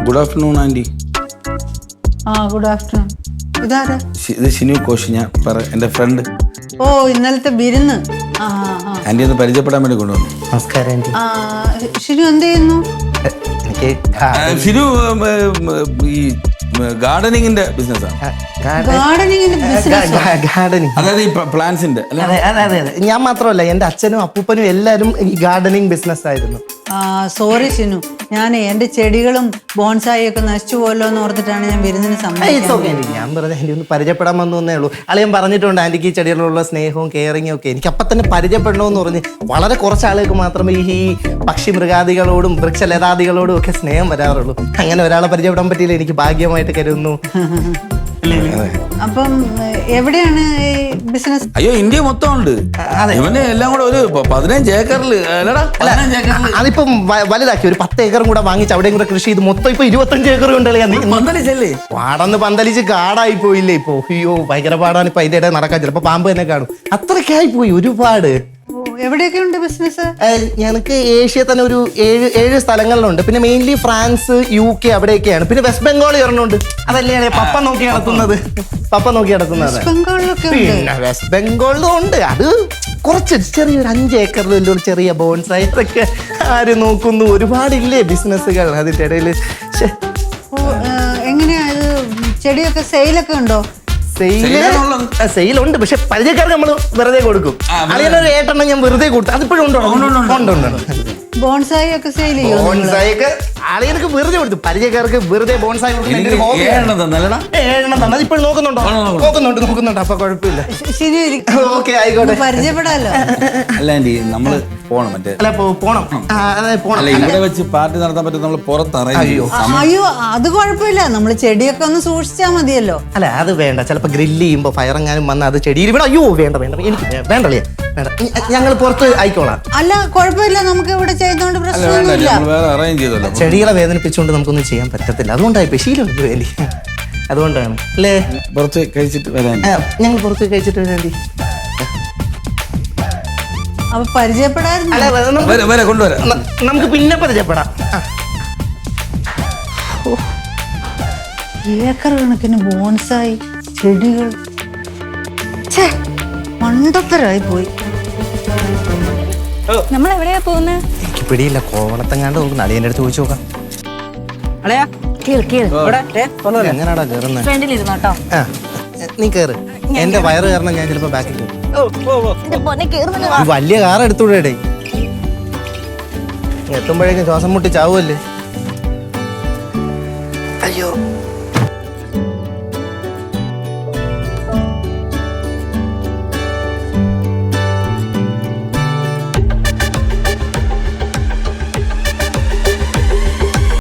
Good afternoon aunty. Good afternoon. ഇതാരാ? ഇത് ഷിനു കോശി, ഞാൻ എൻ്റെ ഫ്രണ്ട്. ഓ, ഇന്നലത്തെ വിരുന്ന്. ആൻറ്റി ഒന്ന് പരിചയപ്പെടാൻ വേണ്ടി കൊണ്ടുവന്നു. നമസ്കാരം ആൻറ്റി. ഷിനു എന്ത് ചെയ്യുന്നു? ഷിനു ഈ ഗാർഡനിങ്ങിന്റെ ബിസിനസ്സാണ്. ഗാർഡനിങ്ങിന്റെ ബിസിനസ്. അതായത് ഈ പ്ലാന്റ്സിന്റെ. അതെ അതെ അതെ. ഞാൻ മാത്രമല്ല, എൻ്റെ അച്ഛനും അപ്പൂപ്പനും എല്ലാവരും ഈ ഗാർഡനിങ് ബിസിനസ് ആയിരുന്നു. സോറി ഷിനു, ഞാൻ എൻ്റെ ചെടികളും ബോൺസായി ഒക്കെ നശിച്ചു പോയല്ലോ എന്ന് ഓർത്തിട്ടാണ് ഞാൻ വിരുന്നിന് സമ്മതിച്ചത്. ഞാൻ വെറുതെ ആൻറ്റി ഒന്ന് പരിചയപ്പെടാൻ വന്നേ ഉള്ളൂ. അളിയൻ പറഞ്ഞിട്ടുണ്ട് ആൻറ്റിക്ക് ഈ ചെടികളിലുള്ള സ്നേഹവും കെയറിങ്ങും ഒക്കെ. എനിക്ക് അപ്പം തന്നെ പരിചയപ്പെടണമെന്ന് പറഞ്ഞ് വളരെ കുറച്ച് ആളുകൾക്ക് മാത്രമേ ഈ പക്ഷി മൃഗാദികളോടും വൃക്ഷലതാദികളോടും ഒക്കെ സ്നേഹം വരാറുള്ളൂ. അങ്ങനെ ഒരാളെ പരിചയപ്പെടാൻ പറ്റിയില്ല, എനിക്ക് ഭാഗ്യമായിട്ട് കരുതുന്നു. അപ്പം എവിടെയാണ് ഈ ബിസിനസ്? അയ്യോ, ഇന്ത്യ മൊത്തം ഉണ്ട്. ഇവന് എല്ലാം കൂടെ ഒരു 15 ഏക്കറിൽ. അതിപ്പം വലുതാക്കി ഒരു 10 ഏക്കറും കൂടെ വാങ്ങിച്ച് അവിടെയും കൂടെ കൃഷി ചെയ്ത് മൊത്തം ഇപ്പൊ 25 ഏക്കർ ഉണ്ടല്ലേ. പാടന്ന് പന്തലിച്ച് കാടായി പോയില്ലേ ഇപ്പൊ. അയ്യോ, ഭയങ്കര പാടാണ് ഇപ്പൊ. അതിന്റെ ഇടയിൽ നടക്കാൻ ചിലപ്പോ പാമ്പ് തന്നെ കാണും. അത്രയ്ക്കായി പോയി ഒരുപാട്. എവിടെയൊക്കെ ഉണ്ട് ബിസിനസ്? ഞങ്ങൾക്ക് ഏഷ്യ തന്നെ ഒരു 7 സ്ഥലങ്ങളിലുണ്ട്. പിന്നെ മെയിൻലി ഫ്രാൻസ്, UK അവിടെയൊക്കെയാണ്. പിന്നെ വെസ്റ്റ് ബംഗാൾ ഒരെണ്ണമുണ്ട്. അതല്ലേ പപ്പ നോക്കി നടത്തുന്നത്. പിന്നെ വെസ്റ്റ് ബംഗാളിലും ഉണ്ട്. അത് കുറച്ച് ചെറിയൊരു 5 ഏക്കറിലുള്ള ചെറിയ ബോൺസായി ഒക്കെ ആര് നോക്കുന്നു. ഒരുപാടില്ലേ ബിസിനസ്സുകൾ അതിന്റെ ഇടയിൽ. എങ്ങനെയാ ഇത്? ചെടിയൊക്കെ സെയിലൊക്കെ ഉണ്ടോ? സെയിലുണ്ട്, പക്ഷെ പരിചയക്കാർക്ക് നമ്മൾ വെറുതെ കൊടുക്കും. അതിനൊരു 8 എണ്ണം ഞാൻ വെറുതെ കൊടുത്തു. അതിപ്പോഴും ഉണ്ടോ? ബോൺസായി ഒക്കെ സെയിൽ ചെയ്യും. ബോൺസായി ഒക്കെ ആളുകൾക്ക് വെറുതെ കൊടുത്തു. പരിചയക്കാർക്ക് വെറുതെ ബോൺസായി ഇപ്പോഴും നോക്കുന്നുണ്ട്. അപ്പൊ കുഴപ്പമില്ല. ഓക്കെ, ആയിക്കോട്ടെ, പരിചയപ്പെടാലോ. അല്ല ആൻറ്റി, നമ്മള് പോണം. ഇവിടെ വെച്ച് പാർട്ടി നടത്താൻ പറ്റും. നമ്മൾ പുറത്തറിയോ? അയ്യോ, അത് കുഴപ്പമില്ല. നമ്മള് ചെടിയൊക്കെ ഒന്ന് സൂക്ഷിച്ചാ മതിയല്ലോ. അല്ല, അത് വേണ്ട. ചിലപ്പോ ഗ്രില്ല് ചെയ്യുമ്പോ ഫയറെങ്ങാനും വന്ന് അത് ചെടിയിൽ ഇവിടെ. അയ്യോ, വേണ്ട എനിക്ക് വേണ്ടല്ലേ, വേണ്ട. ഞങ്ങൾ പുറത്ത് ആയിക്കോളാം. അല്ല, കുഴപ്പമില്ല. നമുക്ക് ഇവിടെ ചെയ്തോണ്ട് പ്രശ്നമൊന്നുമില്ല. ചെടികളെ വേദനിപ്പിച്ചുകൊണ്ട് നമുക്കൊന്നും ചെയ്യാൻ പറ്റത്തില്ല. അതുകൊണ്ടായി ശീലം വേണ്ടി. അതുകൊണ്ടാണ് അല്ലേ. പുറത്ത് കഴിച്ചിട്ട് വരാൻ. ഞങ്ങൾ പുറത്ത് കഴിച്ചിട്ട് വരാൻ. അപ്പൊ പരിചയപ്പെടായിരുന്നു. നമുക്ക് പിന്നെ പരിചയപ്പെടാം. ഏക്കർ കണക്കിന് ബോൺസായി ചെടികൾ. മണ്ടത്തരായി പോയി. നമ്മൾ എവിടെയാ പോകുന്നത്? എനിക്ക് പിടിയില്ല. കോവളത്തെങ്ങാണ്ട് നോക്കുന്ന. അളിയൻ്റെ അടുത്ത് ചോദിച്ചു നോക്കാം. എങ്ങനാടാ കേറുന്നത്? നീ കേറ്. എന്റെ വയറ് കാരണം ഞാൻ ചിലപ്പോ ബാക്കിൽ പോകും. വലിയ കാർ എടുത്തൂടെ? എത്തുമ്പോഴേക്കും ശ്വാസം മുട്ടി ചാവുമല്ലേ. അയ്യോ,